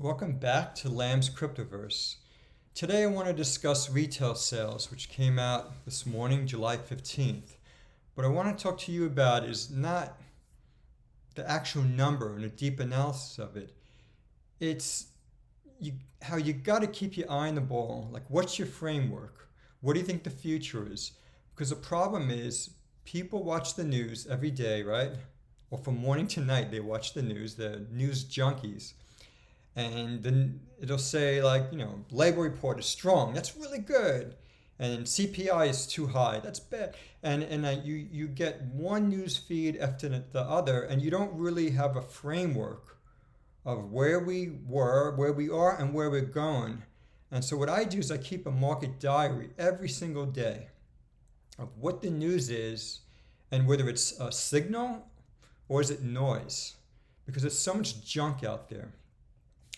Welcome back to Lamb's Cryptoverse. Today I want to discuss retail sales, which came out this morning, July 15th. What I want to talk to you about is not the actual number and a deep analysis of it. It's how you got to keep your eye on the ball. Like, what's your framework? What do you think the future is? Because the problem is people watch the news every day, right? Or from morning to night, they watch the news. They're news junkies. And then it'll say, like, labor report is strong. That's really good. And CPI is too high. That's bad. And you get one news feed after the other, and you don't really have a framework of where we were, where we are, and where we're going. And so what I do is I keep a market diary every single day of what the news is and whether it's a signal or is it noise, because there's so much junk out there.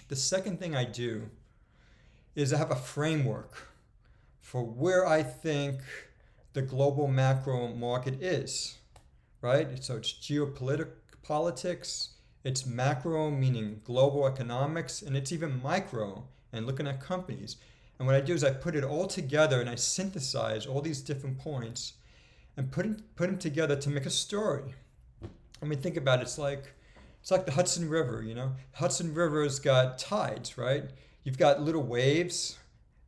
The second thing I do is I have a framework for where I think the global macro market is, right? So it's geopolitics, it's macro, meaning global economics, and it's even micro, and looking at companies. And what I do is I put it all together and I synthesize all these different points and put them together to make a story. I mean, think about it. It's like the Hudson River, Hudson River's got tides, right? You've got little waves,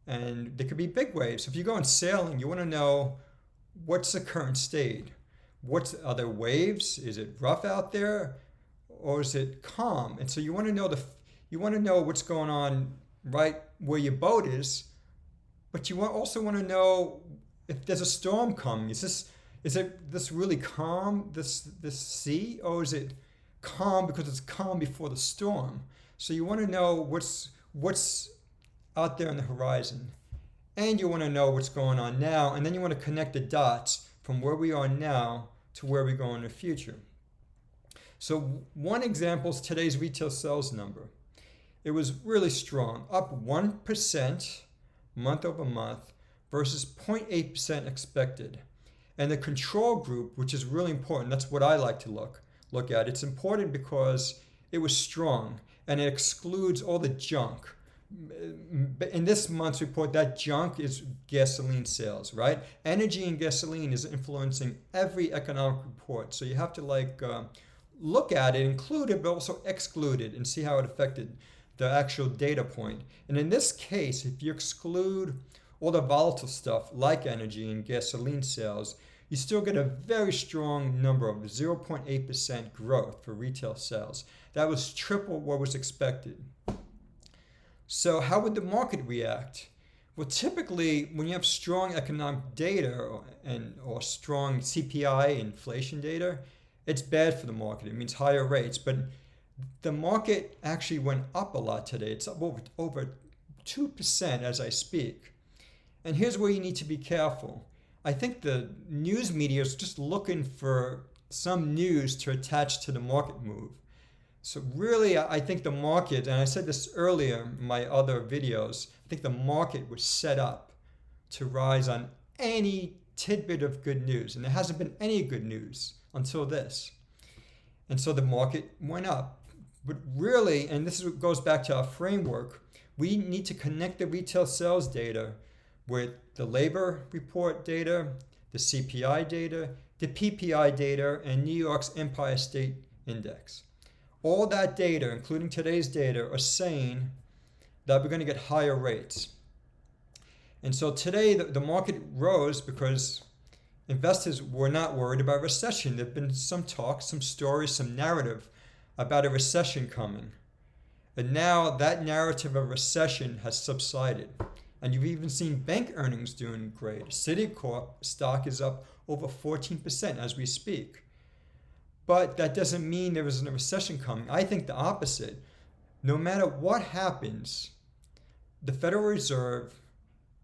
and there could be big waves. If you're going sailing, you want to know what's the current state. Are there waves? Is it rough out there, or is it calm? And so you want to know what's going on right where your boat is, but you also want to know if there's a storm coming. Is it this really calm, this sea, or is it calm because it's calm before the storm? So you want to know what's out there on the horizon, and you want to know what's going on now, and then you want to connect the dots from where we are now to where we go in the future. So one example is today's retail sales number. It was really strong, up 1% month over month versus 0.8% expected. And the control group, which is really important, that's what I like to look at. It's important because it was strong and it excludes all the junk. In this month's report, that junk is gasoline sales, right? Energy and gasoline is influencing every economic report. So you have to look at it, include it, but also exclude it and see how it affected the actual data point. And in this case, if you exclude all the volatile stuff like energy and gasoline sales, you still get a very strong number of 0.8% growth for retail sales. That was triple what was expected. So how would the market react? Well, typically, when you have strong economic data or strong CPI inflation data, it's bad for the market. It means higher rates. But the market actually went up a lot today. It's up over 2% as I speak. And here's where you need to be careful. I think the news media is just looking for some news to attach to the market move. So really, I think the market, and I said this earlier in my other videos, I think the market was set up to rise on any tidbit of good news. And there hasn't been any good news until this. And so the market went up. But really, and this goes back to our framework, we need to connect the retail sales data with the labor report data, the CPI data, the PPI data, and New York's Empire State Index. All that data, including today's data, are saying that we're going to get higher rates. And so today the market rose because investors were not worried about recession. There have been some talk, some stories, some narrative about a recession coming. And now that narrative of recession has subsided. And you've even seen bank earnings doing great. Citicorp stock is up over 14% as we speak. But that doesn't mean there isn't a recession coming. I think the opposite. No matter what happens, the Federal Reserve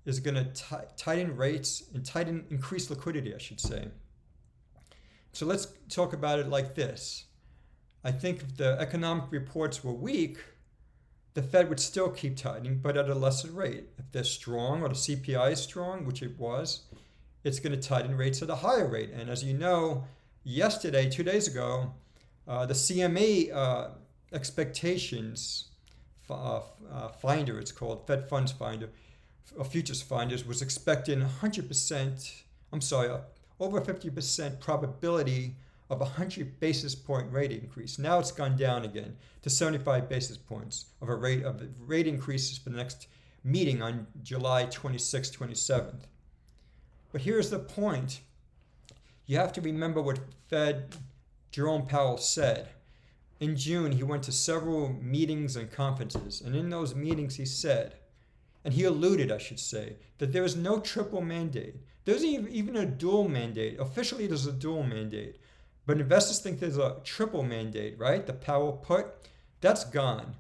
is going to tighten rates and increase liquidity, I should say. So let's talk about it like this. I think if the economic reports were weak, the Fed would still keep tightening, but at a lesser rate. If they're strong or the CPI is strong, which it was, it's going to tighten rates at a higher rate. And as you know, yesterday, 2 days ago, the CME expectations finder, it's called Fed Funds Finder, futures finders, was expecting 100%, over 50% probability of a 100 basis point rate increase. Now it's gone down again to 75 basis points of rate increases for the next meeting on July 26th, 27th. But here's the point. You have to remember what Fed Jerome Powell said. In June, he went to several meetings and conferences, and in those meetings he said, and he alluded, I should say, that there is no triple mandate. There's even a dual mandate. Officially, there's a dual mandate. But investors think there's a triple mandate, right? The Powell put, that's gone.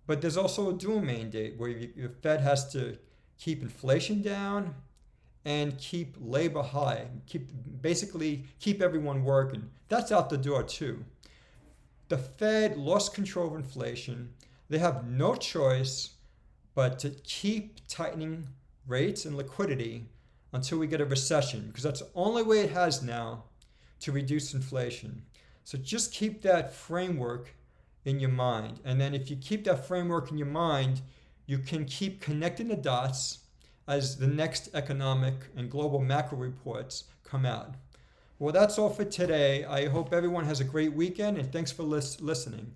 But there's also a dual mandate where the Fed has to keep inflation down and keep labor high, basically keep everyone working. That's out the door too. The Fed lost control of inflation. They have no choice but to keep tightening rates and liquidity until we get a recession, because that's the only way it has now to reduce inflation. So just keep that framework in your mind. And then if you keep that framework in your mind, you can keep connecting the dots as the next economic and global macro reports come out. Well, that's all for today. I hope everyone has a great weekend, and thanks for listening.